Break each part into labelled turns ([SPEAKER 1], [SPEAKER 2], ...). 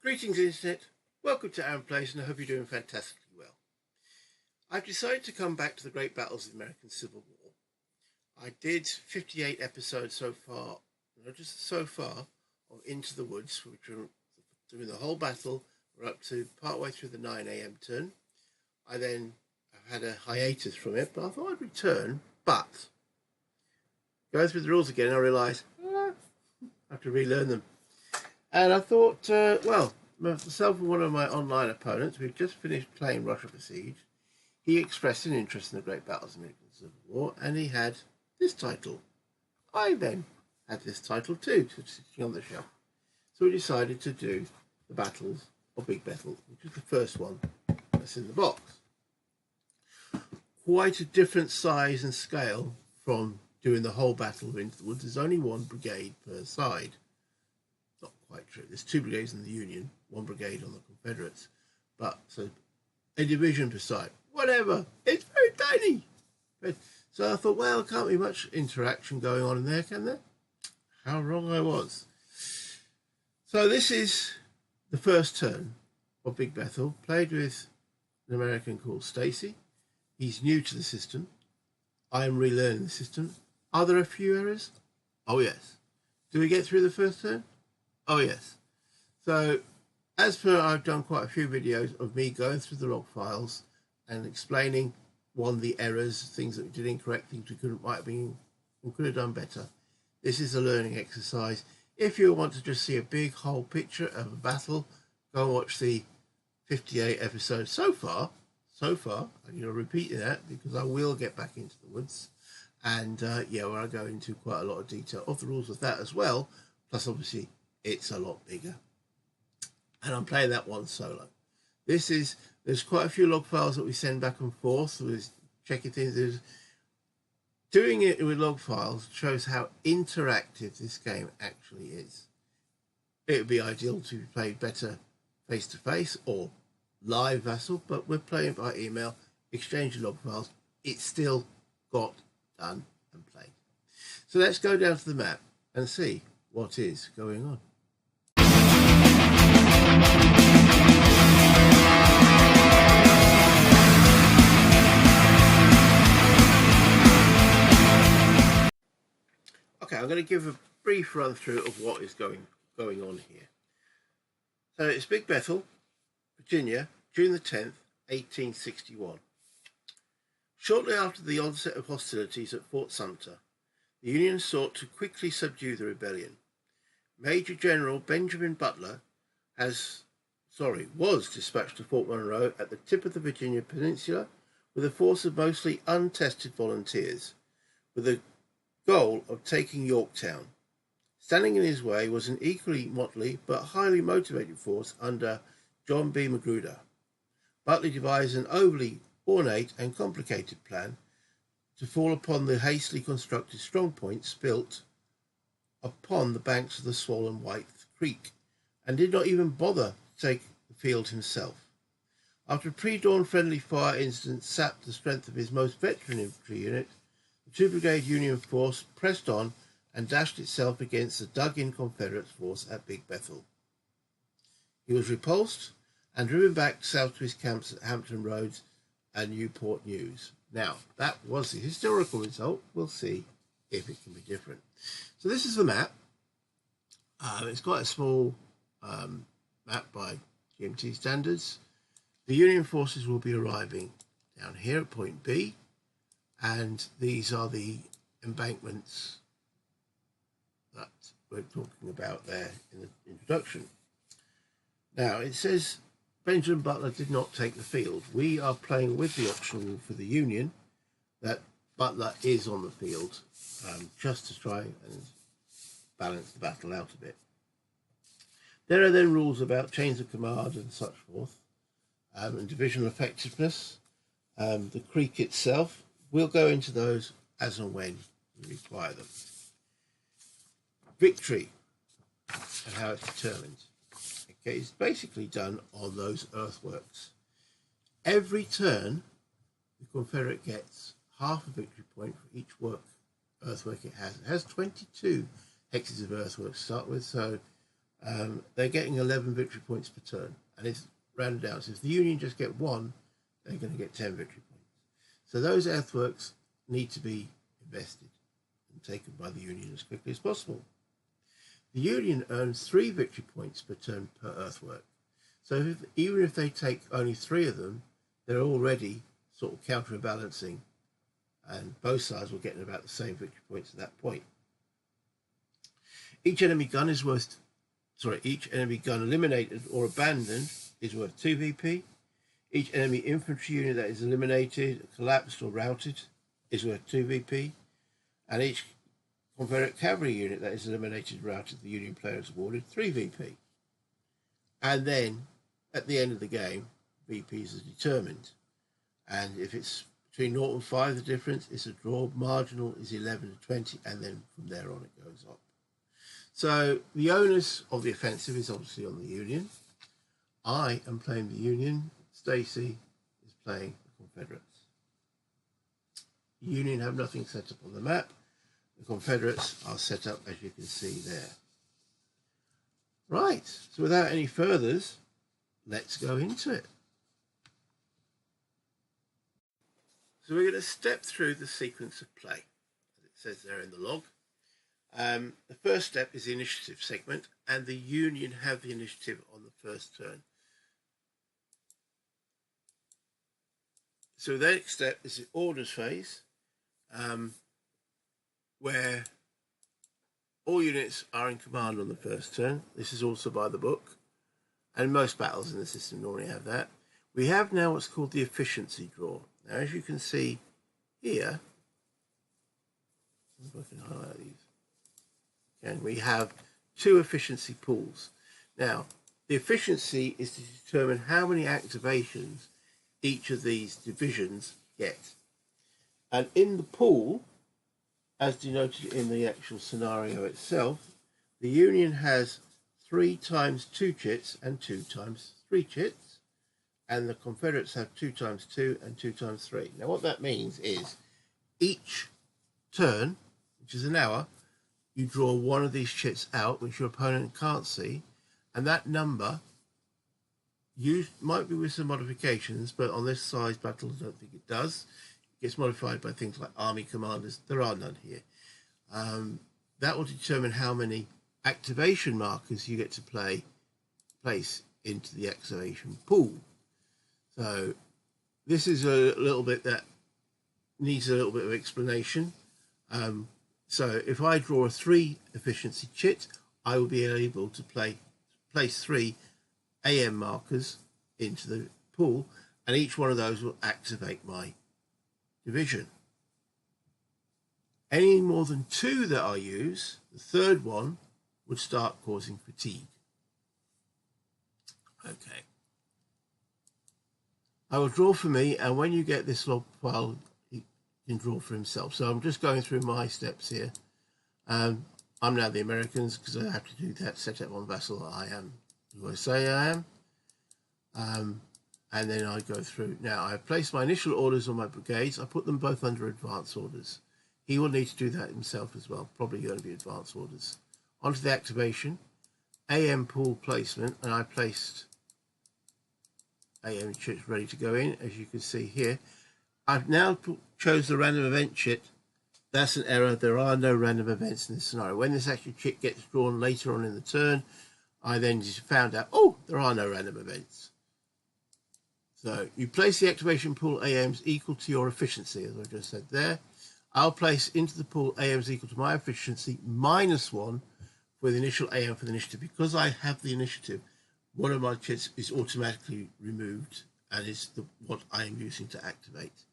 [SPEAKER 1] Greetings Internet, welcome to Aaron Plays and I hope you're doing fantastically well. I've decided to come back to the great battles of the American Civil War. I did 58 episodes so far, not just so far, of Into the Woods, which were doing the whole battle. We're up to partway through the 9 AM turn. I then had a hiatus from it, but I thought I'd return, but going through the rules again I realised I have to relearn them. And I thought, well, myself and one of my online opponents, we've just finished playing Russia Besieged. He expressed an interest in the great battles of the American Civil War, and he had this title. I then had this title too, sitting on the shelf. So we decided to do the battles of Big Bethel, which is the first one that's in the box. Quite a different size and scale from doing the whole battle of Into the Woods. There's only one brigade per side. Not quite true. There's two brigades in the Union, one brigade on the Confederates, but so a division per side. Whatever. It's very tiny. But, so I thought, well, there can't be much interaction going on in there, can there? How wrong I was. So this is the first turn of Big Bethel, played with an American called Stacey. He's new to the system. I am relearning the system. Are there a few errors? Oh, yes. Do we get through the first turn? Oh, yes. So, as per, I've done quite a few videos of me going through the log files and explaining, one, the errors, things that we did incorrect, things we might have been, or could have done better. This is a learning exercise. If you want to just see a big whole picture of a battle, go and watch the 58 episodes so far, and you're repeating that because I will get back into the woods. And yeah, where I go into quite a lot of detail of the rules of that as well. Plus, obviously, it's a lot bigger. And I'm playing that one solo. There's quite a few log files that we send back and forth. We're checking things. Doing it with log files shows how interactive this game actually is. It would be ideal to be played better face-to-face or live Vassal, but we're playing by email, exchanging log files. It's still got done and played. So let's go down to the map and see what is going on. Okay, I'm going to give a brief run through of what is going on here. So it's Big Bethel, Virginia, June the 10th, 1861. Shortly after the onset of hostilities at Fort Sumter, the Union sought to quickly subdue the rebellion. Major General Benjamin Butler was dispatched to Fort Monroe at the tip of the Virginia Peninsula with a force of mostly untested volunteers, with the goal of taking Yorktown. Standing in his way was an equally motley but highly motivated force under John B. Magruder. Butler devised an overly ornate and complicated plan to fall upon the hastily constructed strongpoints built upon the banks of the swollen Wythe Creek, and did not even bother to take the field himself. After a pre-dawn friendly fire incident sapped the strength of his most veteran infantry unit, the two-brigade Union force pressed on and dashed itself against the dug-in Confederate force at Big Bethel. He was repulsed and driven back south to his camps at Hampton Roads and Newport News. Now, that was the historical result. We'll see if it can be different. So this is the map. It's quite a small map by GMT standards. The Union forces will be arriving down here at point B, and these are the embankments that we're talking about there in the introduction. Now, it says Benjamin Butler did not take the field. We are playing with the optional rule for the Union that Butler is on the field, just to try and balance the battle out a bit. There are then rules about chains of command and such forth, and divisional effectiveness. The creek itself, we'll go into those as and when we require them. Victory and how it's determined. Okay, it's basically done on those earthworks. Every turn, the Confederate gets half a victory point for each earthwork it has. It has 22 hexes of earthworks to start with, so they're getting 11 victory points per turn, and it's rounded down. So if the Union just get 1, they're going to get 10 victory points. So those earthworks need to be invested and taken by the Union as quickly as possible. The Union earns 3 victory points per turn per earthwork. So even if they take only 3 of them, they're already sort of counterbalancing, and both sides will get about the same victory points at that point. Each enemy gun eliminated or abandoned is worth 2 VP. Each enemy infantry unit that is eliminated, collapsed or routed is worth 2 VP. And each Confederate cavalry unit that is eliminated, routed, the Union player is awarded 3 VP. And then at the end of the game, VPs are determined. And if it's between 0 and 5, the difference is a draw. Marginal is 11 to 20, and then from there on it goes up. So the onus of the offensive is obviously on the Union. I am playing the Union. Stacey is playing the Confederates. The Union have nothing set up on the map. The Confederates are set up, as you can see there. Right, so without any furthers, let's go into it. So we're going to step through the sequence of play, as it says there in the log. The first step is the initiative segment, and the Union have the initiative on the first turn. So the next step is the orders phase, where all units are in command on the first turn. This is also by the book, and most battles in the system normally have that. We have now what's called the efficiency draw. Now, as you can see here, if I can highlight these, and we have 2 efficiency pools. Now, the efficiency is to determine how many activations each of these divisions get. And in the pool, as denoted in the actual scenario itself, the Union has 3 times 2 chits and 2 times 3 chits, and the Confederates have 2 times 2 and 2 times 3. Now what that means is each turn, which is an hour, you draw one of these chits out, which your opponent can't see, and that number might be with some modifications, but on this size battle I don't think it does. It gets modified by things like army commanders. There are none here. That will determine how many activation markers you get to place into the activation pool. So this is a little bit that needs a little bit of explanation. So if I draw a 3 efficiency chit, I will be able to place 3 AM markers into the pool, and each one of those will activate my division. Any more than 2 that I use, the third one would start causing fatigue. Okay. I will draw for me, and when you get this log file, he can draw for himself. So I'm just going through my steps here. I'm now the Americans because I have to do that setup on Vassal. I am who I say I am. And then I go through. Now I place my initial orders on my brigades. I put them both under advance orders. He will need to do that himself as well. Probably going to be advance orders. Onto the activation. AM pool placement, and I placed AM chits ready to go in, as you can see here. I've now chose the random event chit. That's an error. There are no random events in this scenario. When this actual chit gets drawn later on in the turn, I then just found out, oh, there are no random events. So you place the activation pool AMs equal to your efficiency, as I just said there. I'll place into the pool AMs equal to my efficiency -1 for the initial AM for the initiative. Because I have the initiative, one of my chits is automatically removed, and it's what I am using to activate.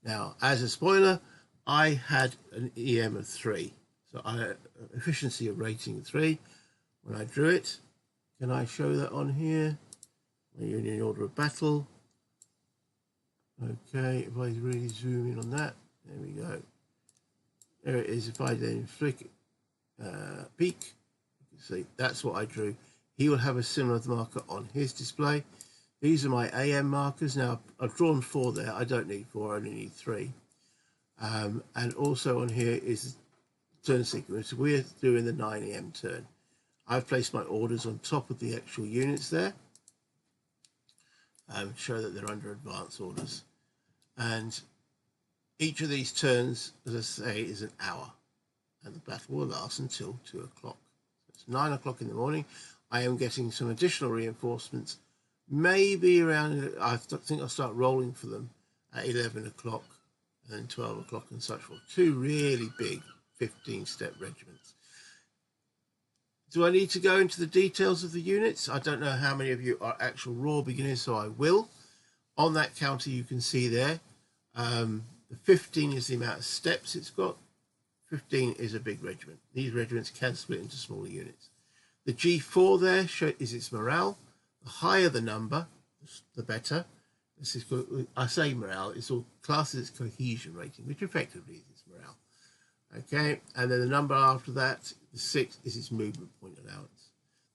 [SPEAKER 1] Now, as a spoiler, I had an EM of 3, so I had efficiency of rating of 3 when I drew it. Can I show that on here? My Union order of battle. Okay, if I really zoom in on that, there we go. There it is. If I then flick peek, you can see that's what I drew. He will have a similar marker on his display. These are my AM markers. Now, I've drawn 4 there. I don't need 4, I only need 3. And also on here is turn sequence. We're doing the 9 AM turn. I've placed my orders on top of the actual units there, show that they're under advance orders. And each of these turns, as I say, is an hour, and the battle will last until 2 o'clock. It's 9 o'clock in the morning. I am getting some additional reinforcements, maybe around, I think I'll start rolling for them at 11 o'clock and then 12 o'clock and such forth. 2 really big 15-step regiments. Do I need to go into the details of the units? I don't know how many of you are actual raw beginners, so I will. On that counter you can see there, the 15 is the amount of steps it's got. 15 is a big regiment. These regiments can split into smaller units. The G4 there is its morale. The higher the number, the better. This is, I say morale, it's all classed as its cohesion rating, which effectively is its morale. Okay, and then the number after that, the 6, is its movement point allowance.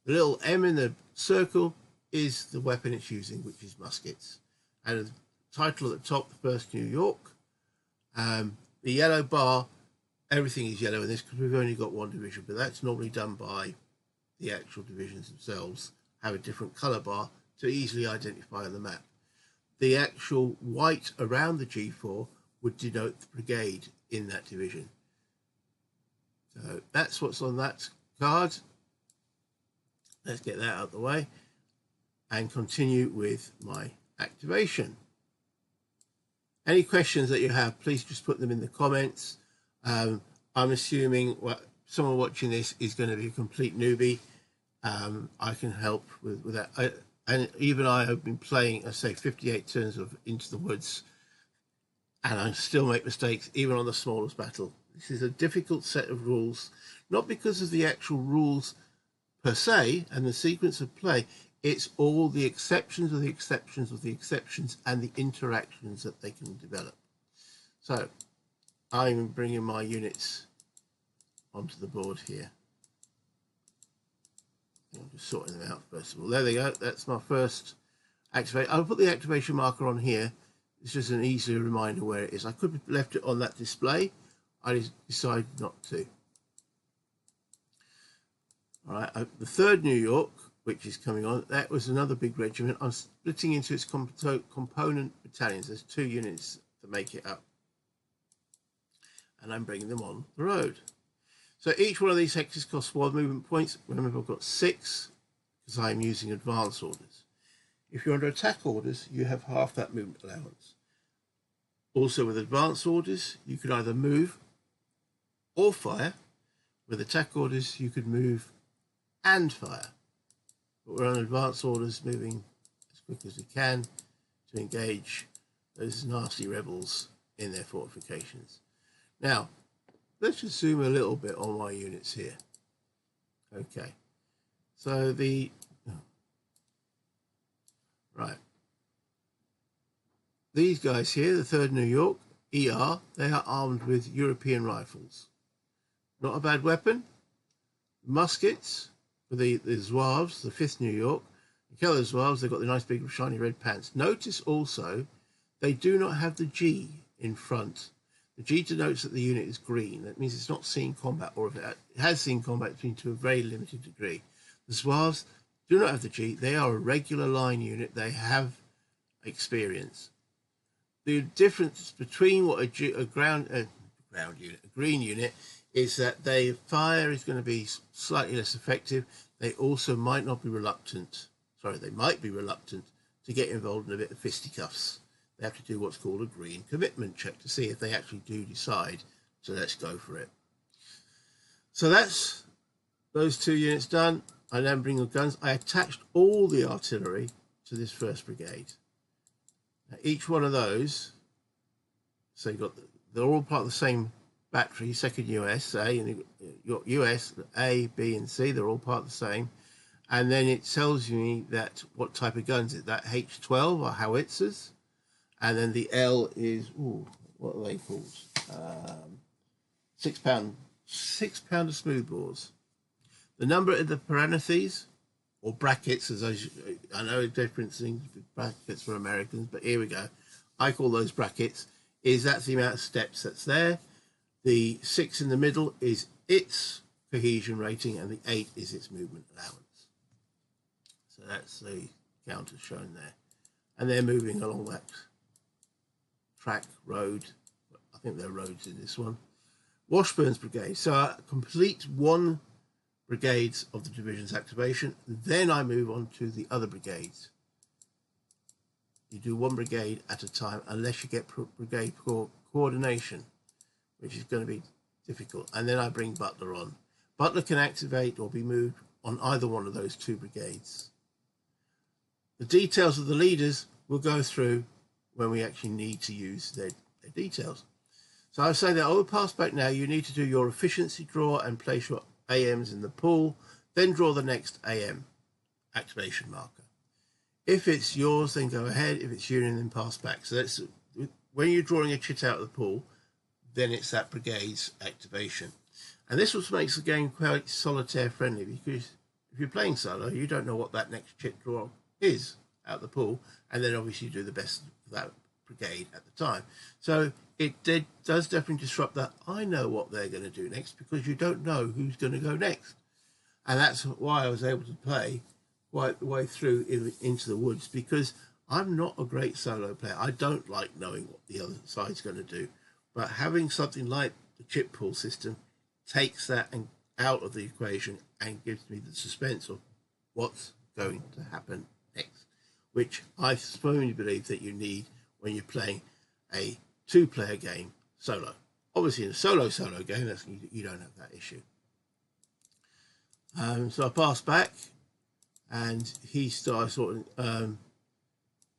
[SPEAKER 1] The little M in the circle is the weapon it's using, which is muskets. And the title at the top, the 1st New York. The yellow bar, everything is yellow in this because we've only got 1 division, but that's normally done by the actual divisions themselves, have a different colour bar to easily identify on the map. The actual white around the G4 would denote the brigade in that division. So that's what's on that card. Let's get that out of the way and continue with my activation. Any questions that you have, please just put them in the comments. I'm assuming someone watching this is going to be a complete newbie. I can help with that. And even I have been playing, I say, 58 turns of Into the Woods, and I still make mistakes, even on the smallest battle. This is a difficult set of rules, not because of the actual rules per se and the sequence of play. It's all the exceptions of the exceptions of the exceptions and the interactions that they can develop. So I'm bringing my units onto the board here. I'm just sorting them out first of all. There they go. That's my first activate. I'll put the activation marker on here. It's just an easy reminder where it is. I could have left it on that display. I decided not to. All right, the 3rd New York, which is coming on, that was another big regiment. I'm splitting into its component battalions. There's 2 units to make it up. And I'm bringing them on the road. So each one of these hexes costs 1 movement points. Remember, I've got 6 because I'm using advance orders. If you're under attack orders, you have half that movement allowance. Also with advance orders, you could either move or fire. With attack orders, you could move and fire. But we're on advance orders, moving as quick as we can to engage those nasty rebels in their fortifications. Now, let's just zoom a little bit on my units here. Okay, so right. These guys here, the 3rd New York, ER, they are armed with European rifles. Not a bad weapon. Muskets for the ZOUAVES, the 5th New York. The Keller ZOUAVES, they've got the nice big shiny red pants. Notice also they do not have the G in front. The G denotes that the unit is green. That means it's not seen combat, or if it has seen combat, it's been to a very limited degree. The ZOUAVES do not have the G. They are a regular line unit. They have experience. The difference between what a green unit is that their fire is going to be slightly less effective. They also might not be reluctant. Sorry, they might be reluctant to get involved in a bit of fisticuffs. They have to do what's called a green commitment check to see if they actually do decide. So let's go for it. So that's those 2 units done. I then bring the guns. I attached all the artillery to this 1st brigade. Now, each one of those, so you've got they're all part of the same battery, 2nd US, A, and your US, A, B, and C, they're all part of the same. And then it tells me that what type of guns is that H12 or howitzers. And then the L is, what are they called? 6 pounder smoothbores. The number of the parentheses, or brackets, as I know different things with brackets for Americans, but here we go. I call those brackets, that's the amount of steps that's there. The 6 in the middle is its cohesion rating, and the 8 is its movement allowance. So that's the counter shown there. And they're moving along that track, road. I think there are roads in this one. Washburn's brigade. So I complete one brigades of the division's activation. Then I move on to the other brigades. You do one brigade at a time unless you get brigade coordination, which is going to be difficult. And then I bring Butler on. Butler can activate or be moved on either one of those two brigades. The details of the leaders we'll go through when we actually need to use their details. So I say that I will pass back now. You need to do your efficiency draw and place your AMs in the pool, then draw the next AM activation marker. If it's yours, then go ahead. If it's Union, then pass back. So that's when you're drawing a chit out of the pool, then it's that brigade's activation. And this also makes the game quite solitaire friendly, because if you're playing solo, you don't know what that next chit draw is out of the pool, and then obviously you do the best for that brigade at the time. So it does definitely disrupt that I know what they're going to do next, because you don't know who's going to go next. And that's why I was able to play quite the way through into the woods, because I'm not a great solo player. I don't like knowing what the other side's going to do, but having something like the chip pool system takes that out of the equation and gives me the suspense of what's going to happen next, which I firmly believe that you need when you're playing a two-player game solo. Obviously in a solo game, you don't have that issue. So I pass back, and he started sort of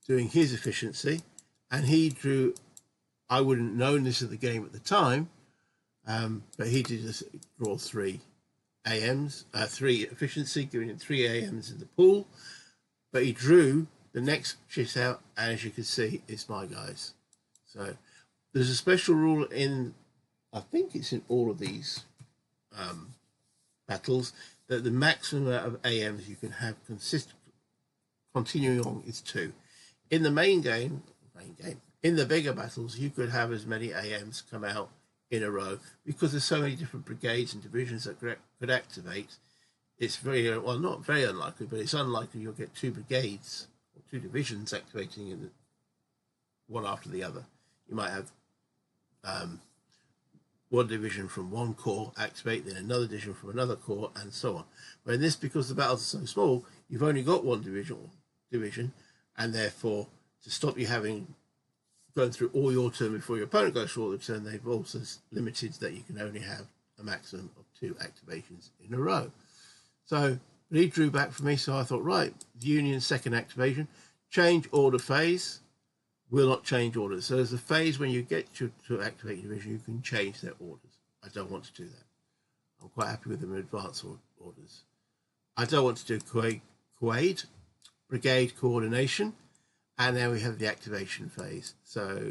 [SPEAKER 1] doing his efficiency, and he drew, I wouldn't have known this at the game at the time, but he did just draw 3 AMs, 3 efficiency, giving him 3 AMs in the pool, but he drew the next shit out, and as you can see, it's my guys. So there's a special rule in, I think it's in all of these battles, that the maximum amount of AMs you can have continuing on is 2. In the main game, in the bigger battles, you could have as many AMs come out in a row, because there's so many different brigades and divisions that could activate. It's very, well, not very unlikely, but it's unlikely you'll get 2 brigades or 2 divisions activating in one after the other. You might have one division from one corps activate, then another division from another corps, and so on. But in this, because the battles are so small, you've only got one division, and therefore, to stop you having going through all your turn before your opponent goes through all the turn, they've also limited that you can only have a maximum of 2 activations in a row. So he drew back for me, so I thought, right, the Union's second activation, change order phase, will not change orders. So there's a phase when you get to activate your division, you can change their orders. I don't want to do that. I'm quite happy with them in advance orders. I don't want to do Quaid, brigade coordination, and now we have the activation phase. So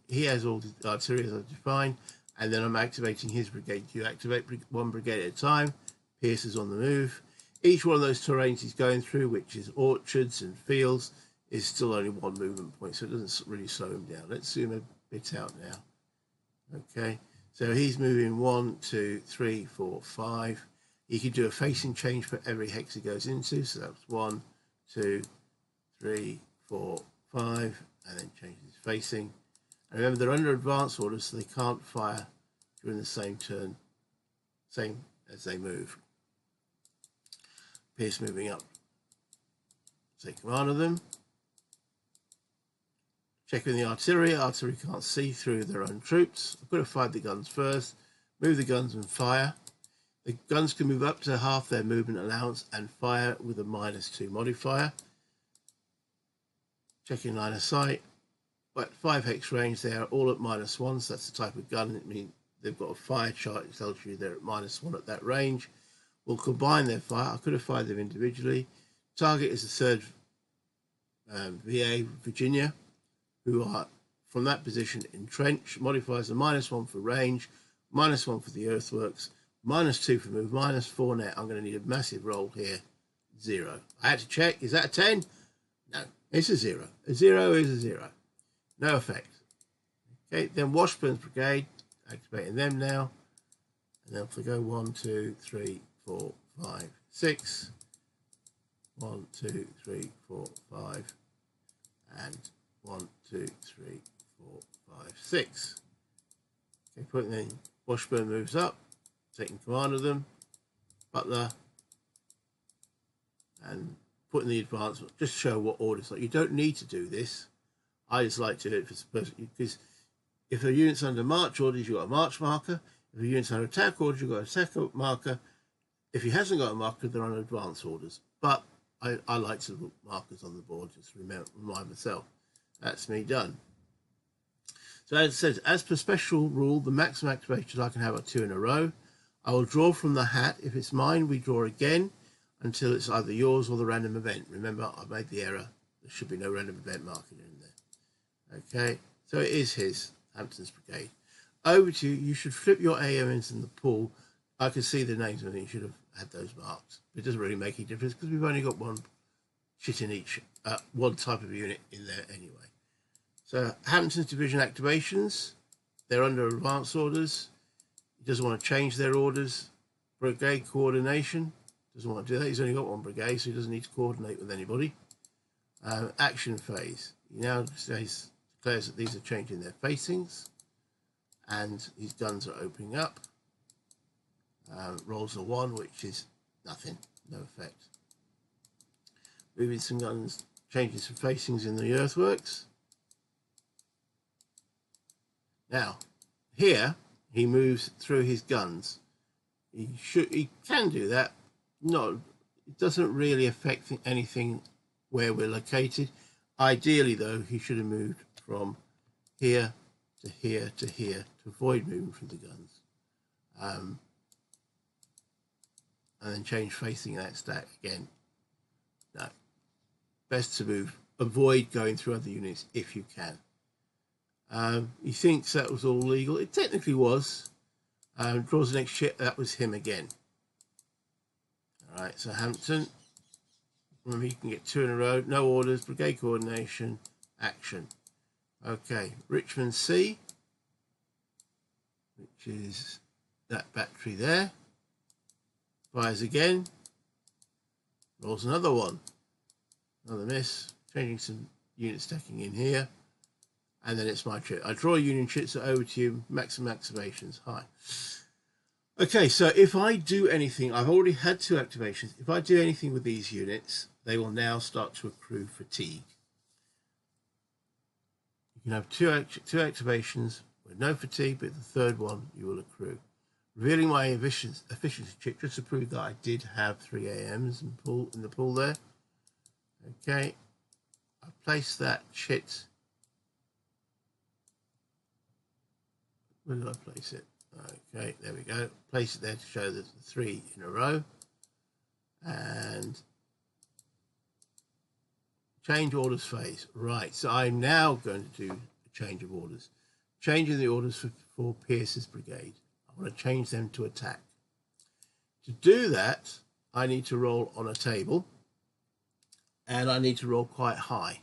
[SPEAKER 1] he has all the artillery as I defined, and then I'm activating his brigade. You activate one brigade at a time. Pierce is on the move. Each one of those terrains he's going through, which is orchards and fields, is still only 1 movement point, so it doesn't really slow him down. Let's zoom a bit out now. Okay, so he's moving 1, 2, 3, 4, 5. He can do a facing change for every hex he goes into, so that's 1, 2, 3, 4, 5, and then change his facing. And remember, they're under advance orders, so they can't fire during the same turn, same as they move. Pierce moving up. Take command of them. Checking the artillery. Artillery can't see through their own troops. I've got to fire the guns first. Move the guns and fire. The guns can move up to half their movement allowance and fire with a -2 modifier. Checking line of sight. But 5 hex range, they are all at -1, so that's the type of gun. I mean, they've got a fire chart that tells you they're at -1 at that range. We'll combine their fire. I could have fired them individually. Target is the 3rd VA, Virginia, who are from that position entrenched. Modifiers are -1 for range, -1 for the earthworks, -2 for move, -4 net. I'm going to need a massive roll here. 0. I had to check. Is that a 10? No, it's a 0. A 0 is a 0. No effect. Okay, then Washburn's brigade, activating them now. And then if we go 1, 2, 3, 4, 5, 6, 1, 2, 3, 4, 5, and 1, 2, 3, 4, 5, 6. Okay, putting in Washburn moves up, taking command of them, Butler, and putting the advancement, just show what orders. Like, you don't need to do this. I just like to do it because if the unit's under march orders, you've got a march marker. If the unit's under attack orders, you've got an attack marker. If he hasn't got a marker, they're on advance orders. But I like to put markers on the board just to remind myself. That's me done. So as it says, as per special rule, the maximum activations I can have are 2 in a row. I will draw from the hat. If it's mine, we draw again until it's either yours or the random event. Remember, I made the error. There should be no random event marking in there. Okay, so it is his, Hampton's brigade. Over to you. You should flip your AMs in the pool. I can see the names and you should have had those marked. It doesn't really make any difference because we've only got one shit in each, one type of unit in there anyway. So Hampton's division activations, they're under advance orders. He doesn't want to change their orders. Brigade coordination, doesn't want to do that. He's only got one brigade, so he doesn't need to coordinate with anybody. Action phase, he now declares that these are changing their facings and his guns are opening up. Rolls a 1, which is nothing, no effect. Moving some guns, changing some facings in the earthworks. Now, here he moves through his guns. He can do that. No, it doesn't really affect anything where we're located. Ideally, though, he should have moved from here to here to here to avoid moving from the guns. And then change facing that stack again. No, best to avoid going through other units if you can. He thinks that was all legal. It technically was. Draws the next shit. That was him again. All right, so Hampton. Remember, you can get 2 in a row. No orders. Brigade coordination. Action. Okay, Richmond C, which is that battery there. Fires again. Rolls another 1. Another miss. Changing some unit stacking in here. And then it's my trick. I draw Union chits, so over to you. Maximum activations. Hi. Okay, so if I do anything, I've already had 2 activations. If I do anything with these units, they will now start to accrue fatigue. You can have two activations with no fatigue, but the third one you will accrue. Revealing my efficiency chip just to prove that I did have 3 AMs in the pool there. Okay, I place that chit. Where did I place it? Okay, there we go. Place it there to show that the 3 in a row. And change orders phase. Right, so I'm now going to do a change of orders. Changing the orders for Pierce's brigade. I want to change them to attack. To do that, I need to roll on a table. And I need to roll quite high.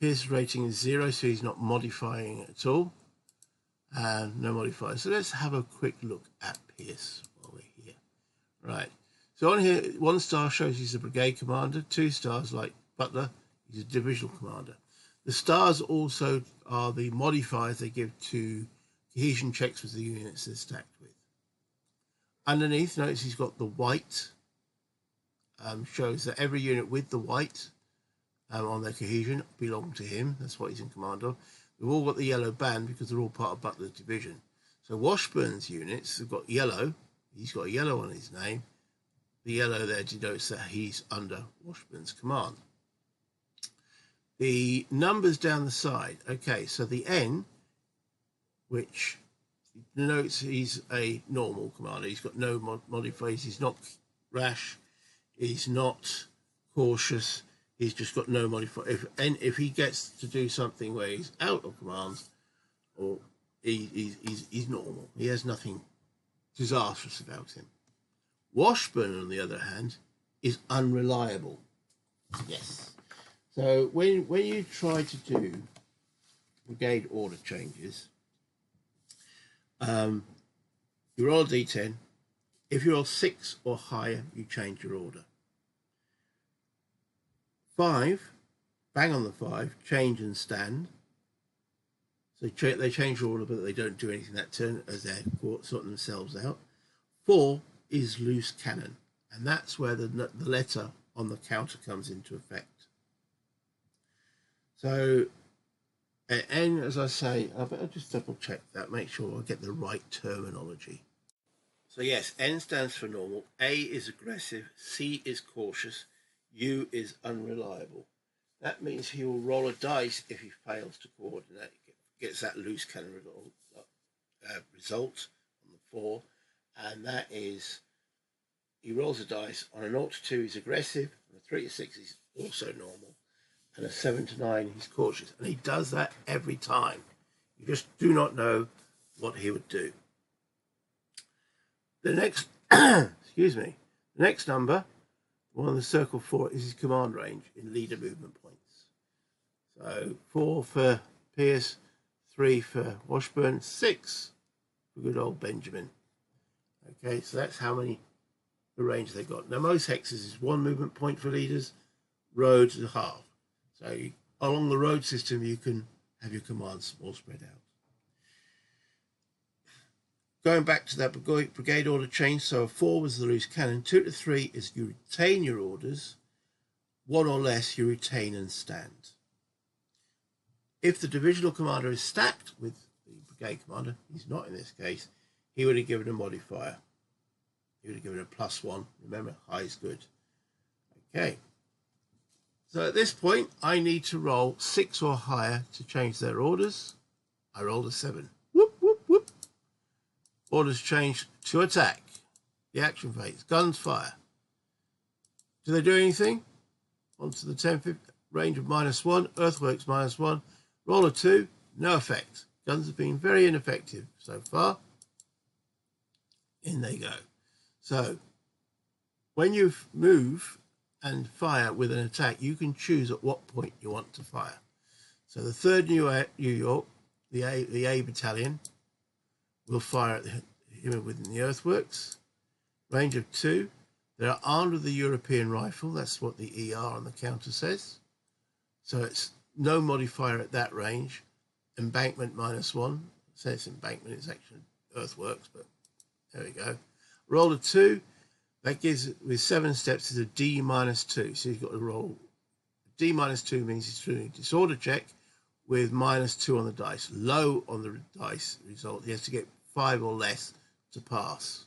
[SPEAKER 1] Pierce's rating is 0, so he's not modifying at all. And no modifiers. So let's have a quick look at Pierce while we're here. Right. So on here, 1 star shows he's a brigade commander. 2 stars, like Butler, he's a divisional commander. The stars also are the modifiers they give to cohesion checks with the units they're stacked with. Underneath, notice he's got the white. Shows that every unit with the white on their cohesion belong to him. That's what he's in command of. They've all got the yellow band because they're all part of Butler's division. So Washburn's units have got yellow. He's got a yellow on his name. The yellow there denotes that he's under Washburn's command. The numbers down the side. Okay, so the N, which denotes he's a normal commander. He's got no modifiers. He's not rash. He's not cautious. He's just got no modifier. If he gets to do something where he's out of command, or he's normal. He has nothing disastrous about him. Washburn, on the other hand, is unreliable. Yes. So when you try to do brigade order changes, You roll a d10. If you roll 6 or higher, you change your order. 5, bang on the 5, change and stand. So they change your order, but they don't do anything that turn as they're sorting themselves out. 4 is loose cannon, and that's where the letter on the counter comes into effect. So N, as I say, I better just double check that, make sure I get the right terminology. So yes, N stands for normal, A is aggressive, C is cautious, U is unreliable. That means he will roll a dice if he fails to coordinate, gets that loose cannon result on the 4, and that is, he rolls a dice. On a 0 to 2 he's aggressive, on a 3 to 6 he's also normal, and a 7 to 9 he's cautious, and he does that every time. You just do not know what he would do. The next, excuse me, the next number, one on the circle 4, is his command range in leader movement points. So 4 for Pierce, 3 for Washburn, 6 for good old Benjamin. Okay, so that's how many the range they got. Now most hexes is 1 movement point for leaders, roads is half. So along the road system you can have your commands all spread out. Going back to that brigade order change, so a 4 was the loose cannon, 2 to 3 is you retain your orders, 1 or less you retain and stand. If the divisional commander is stacked with the brigade commander, he's not in this case, he would have given a modifier. He would have given a +1. Remember, high is good. Okay. So at this point, I need to roll 6 or higher to change their orders. I rolled a 7. Whoop, whoop, whoop. Orders change to attack. The action phase. Guns fire. Do they do anything? On to the 10-50 range of -1. Earthworks -1. Roll a 2. No effect. Guns have been very ineffective so far. In they go. So when you move and fire with an attack, you can choose at what point you want to fire. So the 3rd New York, the A battalion, will fire at him within the earthworks. Range of 2. They're armed with the European rifle. That's what the ER on the counter says. So it's no modifier at that range. Embankment -1. It says embankment, it's actually earthworks, but there we go. Roll a 2. That gives, with 7 steps, is a D -2. So you've got to roll. D -2 means he's doing a disorder check with -2 on the dice. Low on the dice result. He has to get 5 or less to pass.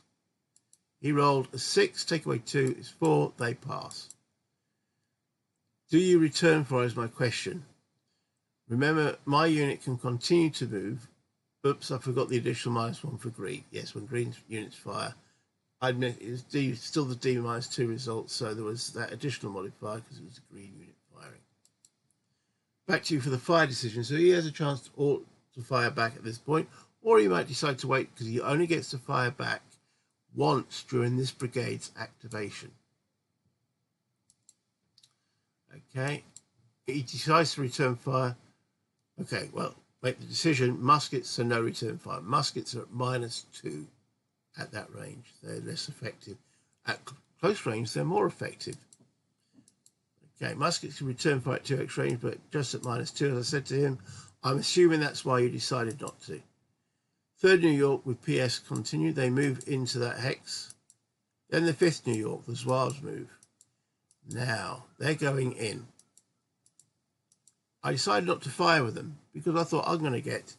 [SPEAKER 1] He rolled a 6. Take away 2 is 4. They pass. Do you return fire is my question. Remember, my unit can continue to move. Oops, I forgot the additional -1 for green. Yes, when green units fire, I admit it was still the D -2 result, so there was that additional modifier because it was a green unit firing. Back to you for the fire decision. So he has a chance to fire back at this point, or he might decide to wait because he only gets to fire back once during this brigade's activation. Okay, he decides to return fire. Okay, well, make the decision. Muskets, so no return fire. Muskets are at -2 at that range. They're less effective. At close range, they're more effective. Okay, muskets can return fire at 2x range, but just at -2. As I said to him, I'm assuming that's why you decided not to. 3rd New York with PS continue. They move into that hex. Then the 5th New York, the ZOUAVES move. Now, they're going in. I decided not to fire with them because I thought I'm going to get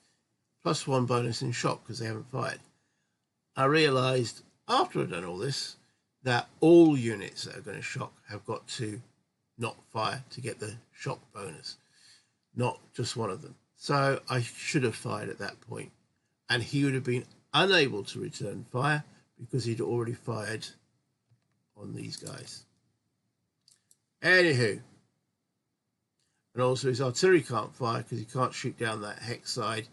[SPEAKER 1] +1 bonus in shock because they haven't fired. I realised after I'd done all this that all units that are going to shock have got to not fire to get the shock bonus, not just one of them. So I should have fired at that point, and he would have been unable to return fire because he'd already fired on these guys. Anywho, and also his artillery can't fire because he can't shoot down that hex side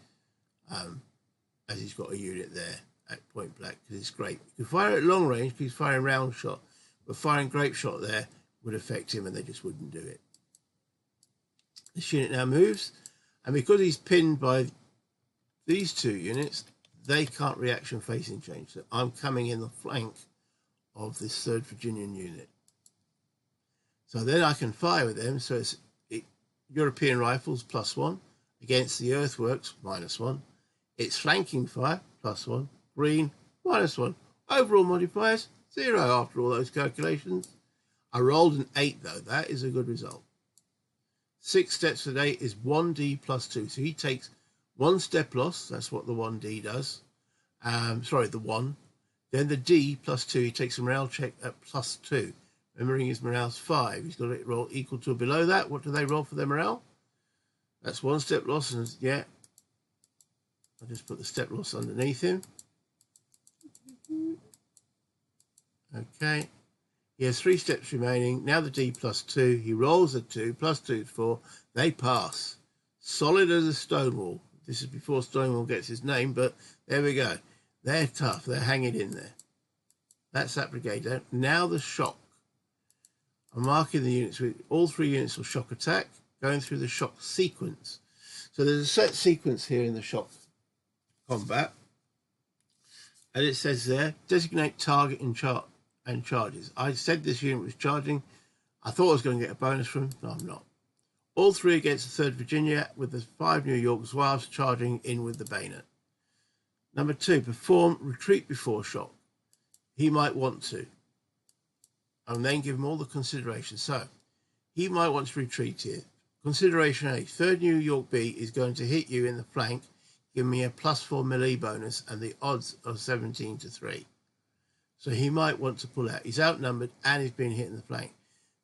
[SPEAKER 1] as he's got a unit there at point blank because it's grape. You can fire at long range because he's firing round shot, but firing grape shot there would affect him and they just wouldn't do it. This unit now moves, and because he's pinned by these 2 units, they can't reaction facing change. So I'm coming in the flank of this 3rd Virginian unit. So then I can fire with them. So it's European rifles +1 against the earthworks -1. It's flanking fire +1, green -1. Overall modifiers 0 after all those calculations. I rolled an 8 though. That is a good result. 6 steps a day is 1D +2. So he takes 1 step loss. That's what the 1D does. Sorry, the 1. Then the D +2. He takes a morale check at +2. Remembering his morale's 5. He's got to roll equal to or below that. What do they roll for their morale? That's 1 step loss. And yeah, I'll just put the step loss underneath him. Okay. He has 3 steps remaining. Now the D +2. He rolls a 2. +2 is 4. They pass. Solid as a Stonewall. This is before Stonewall gets his name, but there we go. They're tough. They're hanging in there. That's that brigade. Now the shock. I'm marking the units with all 3 units will shock attack, going through the shock sequence. So there's a set sequence here in the shock combat. And it says there, designate target and charges. I said this unit was charging. I thought I was going to get a bonus from him. No, I'm not. All 3 against the 3rd Virginia with the 5 New York ZOUAVES charging in with the bayonet. Number 2, perform retreat before shock. He might want to. And then give him all the consideration. So he might want to retreat here. Consideration A, 3rd New York B is going to hit you in the flank, give me a +4 melee bonus and the odds of 17 to 3. So he might want to pull out. He's outnumbered and he's being hit in the flank.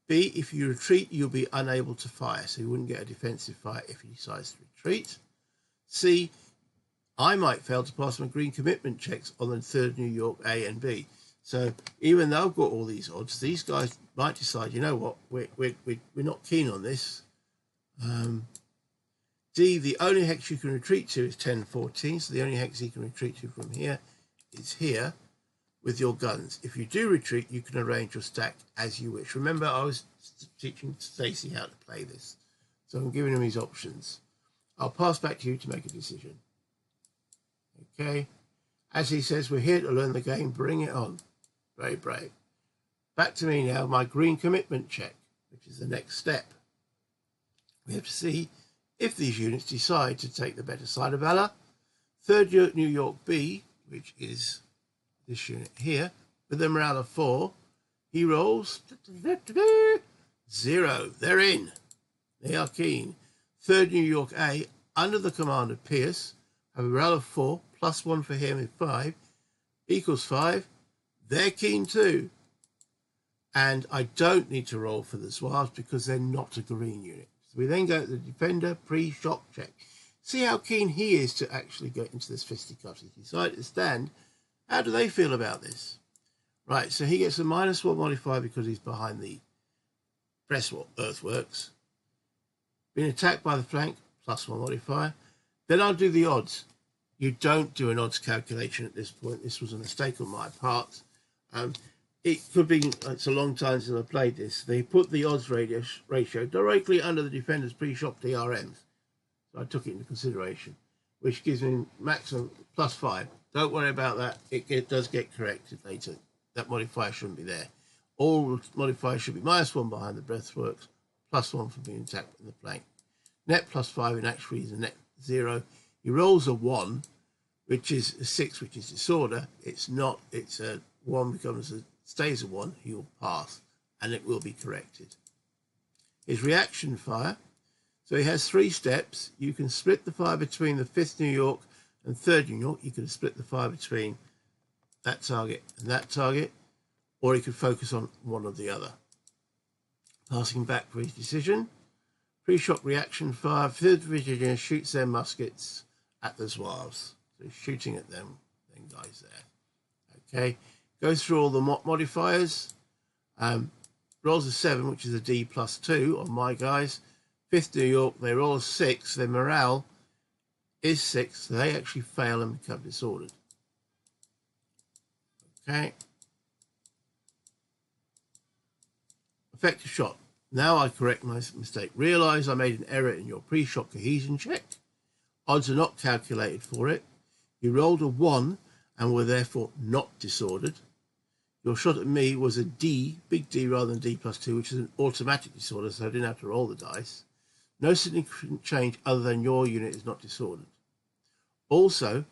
[SPEAKER 1] B, if you retreat, you'll be unable to fire. So he wouldn't get a defensive fire if he decides to retreat. C, I might fail to pass my green commitment checks on the 3rd New York A and B. So even though I've got all these odds, these guys might decide, you know what, we're not keen on this. D, the only hex you can retreat to is 1014. So the only hex he can retreat to from here is here with your guns. If you do retreat, you can arrange your stack as you wish. Remember, I was teaching Stacey how to play this. So I'm giving him his options. I'll pass back to you to make a decision. Okay. As he says, we're here to learn the game. Bring it on. Very brave. Back to me now, my green commitment check, which is the next step. We have to see if these units decide to take the better side of valor. 3rd New York B, which is this unit here, with a morale of 4, he rolls 0. They're in. They are keen. 3rd New York A, under the command of Pierce, have a morale of 4, +1 for him is 5, equals 5. They're keen too. And I don't need to roll for the ZOUAVES because they're not a green unit. So we then go to the defender pre-shock check. See how keen he is to actually get into this fisticuffs. He's decided to stand. How do they feel about this? Right, so he gets a -1 modifier because he's behind the earthworks. Being attacked by the flank, +1 modifier. Then I'll do the odds. You don't do an odds calculation at this point. This was a mistake on my part. It could be, it's a long time since I played this. They put the odds ratio directly under the defender's pre-shock DRMs. So I took it into consideration, which gives me maximum +5. Don't worry about that. It does get corrected later. That modifier shouldn't be there. All modifiers should be -1 behind the breathworks, +1 for being attacked in the flank. Net +5 in actually is a net 0. He rolls a 1, which is a 6, which is disorder. It's not. It's a 1 stays a 1. He'll pass, and it will be corrected. His reaction fire. So he has 3 steps. You can split the fire between the 5th New York and 3rd New York. You can split the fire between that target and that target, or he could focus on one or the other. Passing back for his decision. Pre-shock reaction fire. 3rd Virginia shoots their muskets at the ZOUAVES. So he's shooting at them guys there. Okay. Goes through all the modifiers. Rolls a 7, which is a D +2 on my guys. 5th New York, they roll a 6. Their morale is 6. So they actually fail and become disordered. Okay. Effective shot. Now I correct my mistake. Realize I made an error in your pre-shock cohesion check. Odds are not calculated for it. You rolled a 1 and were therefore not disordered. Your shot at me was a D, big D rather than D+2, which is an automatic disorder, so I didn't have to roll the dice. No significant change other than your unit is not disordered. Also,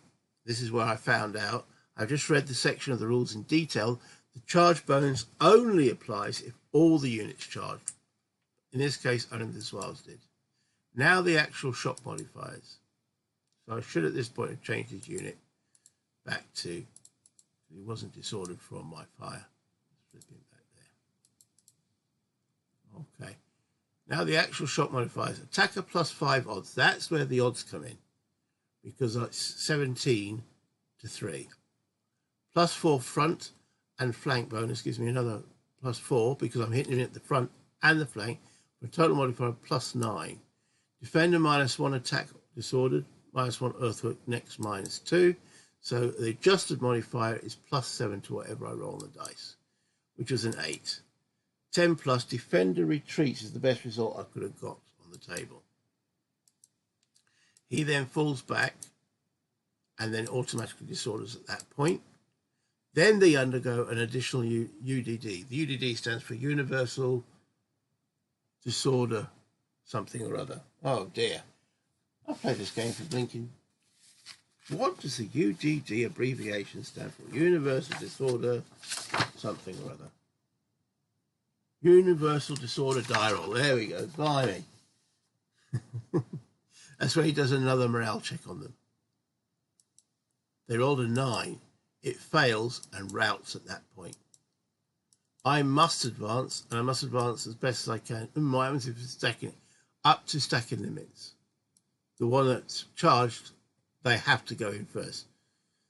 [SPEAKER 1] this is where I found out, I've just read the section of the rules in detail, the charge bonus only applies if all the units charged. In this case, only the ZOUAVES did. Now the actual shock modifiers. So I should at this point have changed his unit back to, he wasn't disordered from my fire. Flip him back there. Okay. Now the actual shock modifiers. Attacker +5 odds. That's where the odds come in, because it's 17 to 3. +4 front and flank bonus gives me another +4 because I'm hitting him at the front and the flank for a total modifier of +9. Defender -1 attack disordered, -1 earthwork, next -2. So the adjusted modifier is +7 to whatever I roll on the dice, which was an 8. 10 plus defender retreats is the best result I could have got on the table. He then falls back and then automatically disorders at that point. Then they undergo an additional UDD. The UDD stands for Universal Disorder something or other. Oh dear. I've played this game for blinking. What does the UDD abbreviation stand for? Universal Disorder something or other. Universal Disorder die roll. There we go. Blimey. That's where he does another morale check on them. They rolled a 9. It fails and routs at that point. I must advance, and I must advance as best as I can. My happens if it's stacking up to stacking limits. The one that's charged, they have to go in first.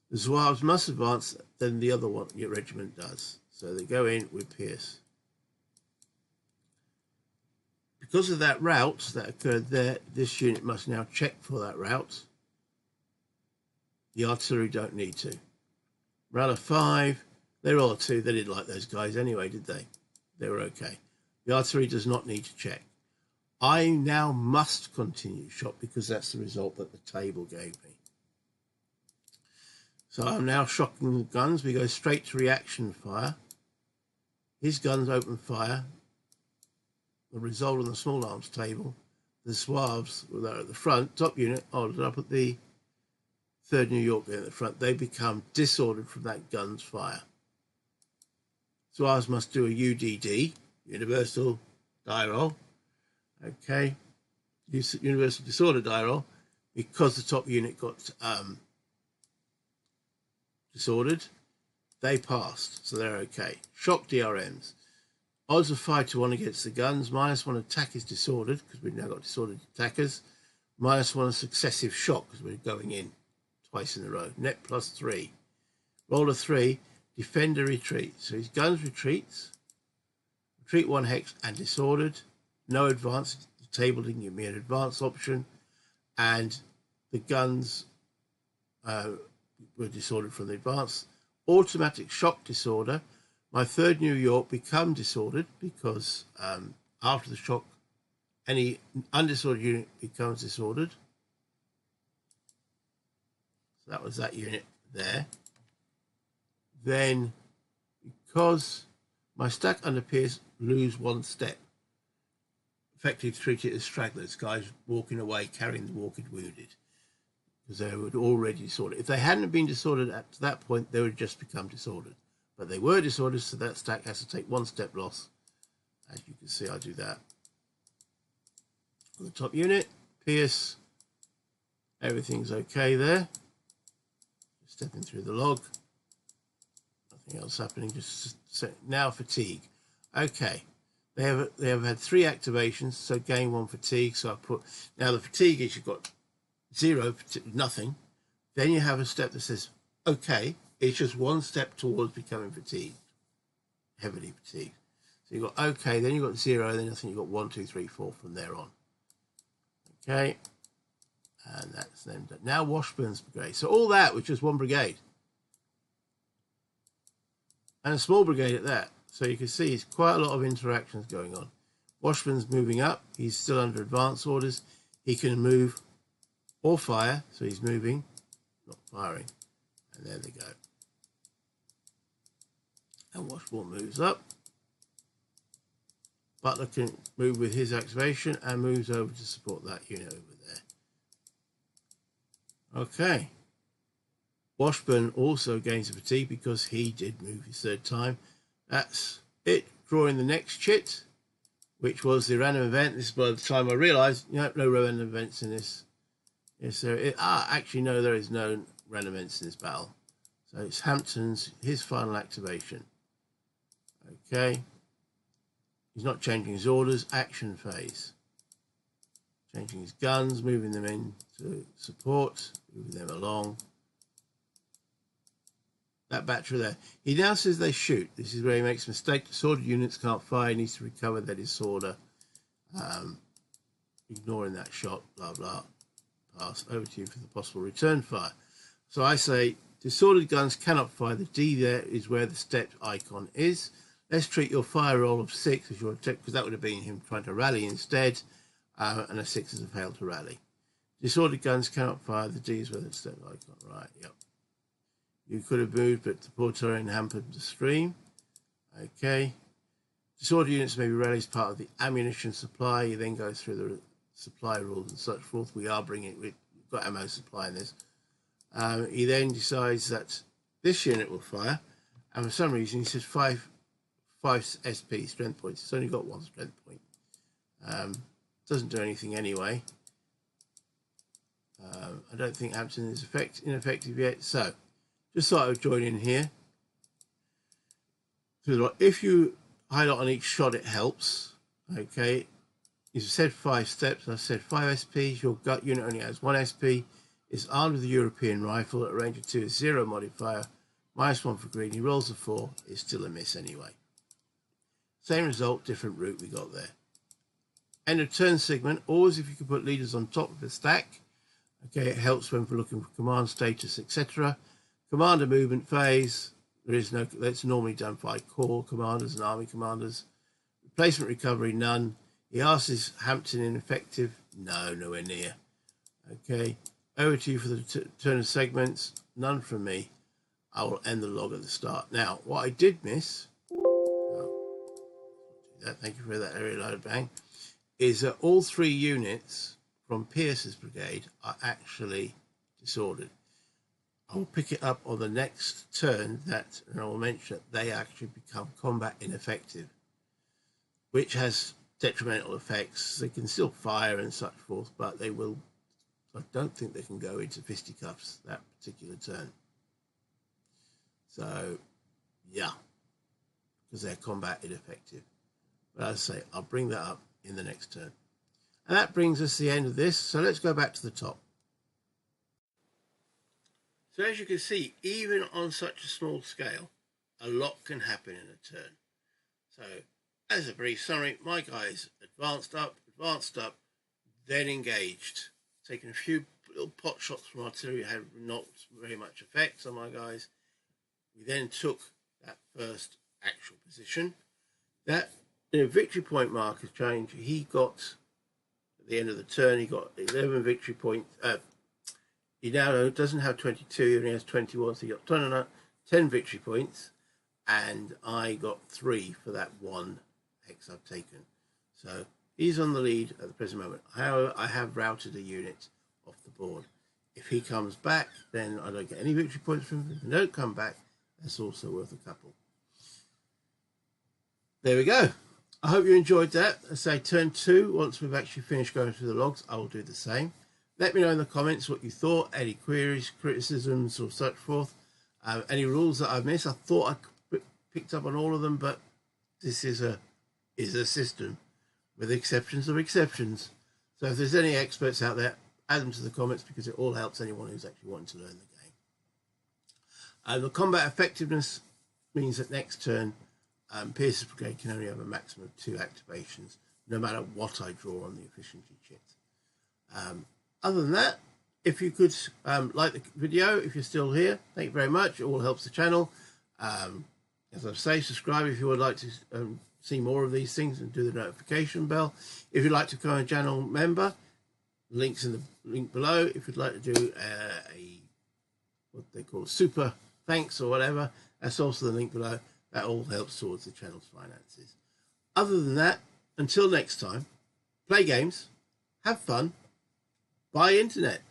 [SPEAKER 1] The ZOUAVES must advance, then the other one your regiment does. So they go in with Pierce. Because of that route that occurred there, this unit must now check for that route. The artillery don't need to. Morale of 5. They roll a 2. They didn't like those guys anyway, did they? They were okay. The artillery does not need to check. I now must continue shot because that's the result that the table gave me. So I'm now shocking the guns. We go straight to reaction fire. His guns open fire. The result on the small arms table, the ZOUAVES were there at the front, top unit, ordered up at the 3rd New York there at the front. They become disordered from that gun's fire. ZOUAVES must do a UDD, Universal Die Roll. Okay, Universal Disorder Die Roll, because the top unit got disordered. They passed, so they're okay. Shock DRMs. Odds of 5 to 1 against the guns. -1 attack is disordered, because we've now got disordered attackers. -1 successive shock, because we're going in twice in a row. Net +3. Roll a 3. Defender retreats. So his guns retreats. Retreat 1 hex and disordered. No advance. The table didn't give me an advance option. And the guns were disordered from the advance. Automatic shock disorder. My 3rd New York become disordered because after the shock, any undisordered unit becomes disordered. So that was that unit there. Then, because my stack under Pierce lose 1 step, effectively treated as stragglers, guys walking away carrying the walking wounded, because they were already disordered. If they hadn't been disordered at that point, they would just become disordered. But they were disordered, so that stack has to take 1 step loss. As you can see, I do that. On the top unit, Pierce, everything's okay there. Just stepping through the log. Nothing else happening, just now fatigue. Okay, they have had 3 activations, so gain 1 fatigue. So I put, now the fatigue is you've got 0, nothing. Then you have a step that says, okay, it's just 1 step towards becoming fatigued, heavily fatigued. So you've got okay, then you've got 0, then I think you've got 1, 2, 3, 4 from there on. Okay, and that's them done. Now Washburn's brigade. So all that was just 1 brigade. And a small brigade at that. So you can see it's quite a lot of interactions going on. Washburn's moving up. He's still under advance orders. He can move or fire, so he's moving, not firing. And there they go. And Washburn moves up. Butler can move with his activation and moves over to support that unit over there. Okay. Washburn also gains a fatigue because he did move his third time. That's it. Drawing the next chit, which was the random event. This is by the time I realised, no random events in this. Yes, there is. Actually, no, there is no random events in this battle. So it's Hampton's, his final activation. Okay. He's not changing his orders. Action phase. Changing his guns, moving them into support, moving them along. That battery there. He now says they shoot. This is where he makes a mistake. Disordered units can't fire. He needs to recover their disorder. Ignoring that shot, blah, blah. Pass over to you for the possible return fire. So I say, disordered guns cannot fire. The D there is where the step icon is. Let's treat your fire roll of 6 as your attack, because that would have been him trying to rally instead, and a 6 as a fail to rally. Disordered guns cannot fire. The D is where the step icon. Right, yep. You could have moved, but the poor terrain hampered the stream. Okay. Disordered units may be rallied as part of the ammunition supply. He then goes through the supply rules and such forth. We've got ammo supply in this. He then decides that this unit will fire, and for some reason he says 5 SP strength points. It's only got 1 strength point. Doesn't do anything anyway. I don't think Hampton is ineffective yet. So, just thought I would join in here. If you highlight on each shot, it helps. Okay. You've said 5 steps. I said 5 SPs. Your gut unit only has 1 SP. It's armed with a European rifle at a range of 2 is 0 modifier. -1 for green. He rolls a 4. It's still a miss anyway. Same result, different route we got there. End of turn segment. Always if you can put leaders on top of a stack. Okay, it helps when we're looking for command status, etc. Commander movement phase. That's normally done by corps commanders and army commanders. Replacement recovery, none. He asks, Hampton ineffective? No, nowhere near. Okay, over to you for the turn of segments. None from me. I will end the log at the start. Now, what I did miss, thank you for that area load bang, is that all 3 units from Pierce's brigade are actually disordered. I will pick it up on the next turn and I will mention that they actually become combat ineffective, which has detrimental effects. They can still fire and such forth, but they will, I don't think they can go into fisticuffs that particular turn. So, yeah, because they're combat ineffective. But as I say, I'll bring that up in the next turn. And that brings us to the end of this. So let's go back to the top. So as you can see, even on such a small scale, a lot can happen in a turn. So as a brief summary, my guys advanced up, then engaged. Taking a few little pot shots from artillery had not very much effect on my guys. We then took that first actual position. That victory point markers change. He got, at the end of the turn, he got 11 victory points. He now doesn't have 22, he only has 21, so he got 10 victory points, and I got 3 for that 1 hex I've taken. So he's on the lead at the present moment. However, I have routed a unit off the board. If he comes back, then I don't get any victory points from him. If they don't come back, that's also worth a couple. There we go. I hope you enjoyed that. As I say, turn 2, once we've actually finished going through the logs, I will do the same. Let me know in the comments what you thought, any queries, criticisms, or such forth. Any rules that I've missed. I thought I picked up on all of them, but this is a system with exceptions of exceptions. So if there's any experts out there, add them to the comments, because it all helps anyone who's actually wanting to learn the game. The combat effectiveness means that next turn, Pierce's brigade can only have a maximum of 2 activations, no matter what I draw on the efficiency chit. Other than that, if you could like the video, if you're still here, thank you very much. It all helps the channel. As I say, subscribe if you would like to see more of these things, and do the notification bell. If you'd like to become a channel member, links in the link below. If you'd like to do what they call super thanks or whatever. That's also the link below. That all helps towards the channel's finances. Other than that, until next time, play games, have fun, buy internet.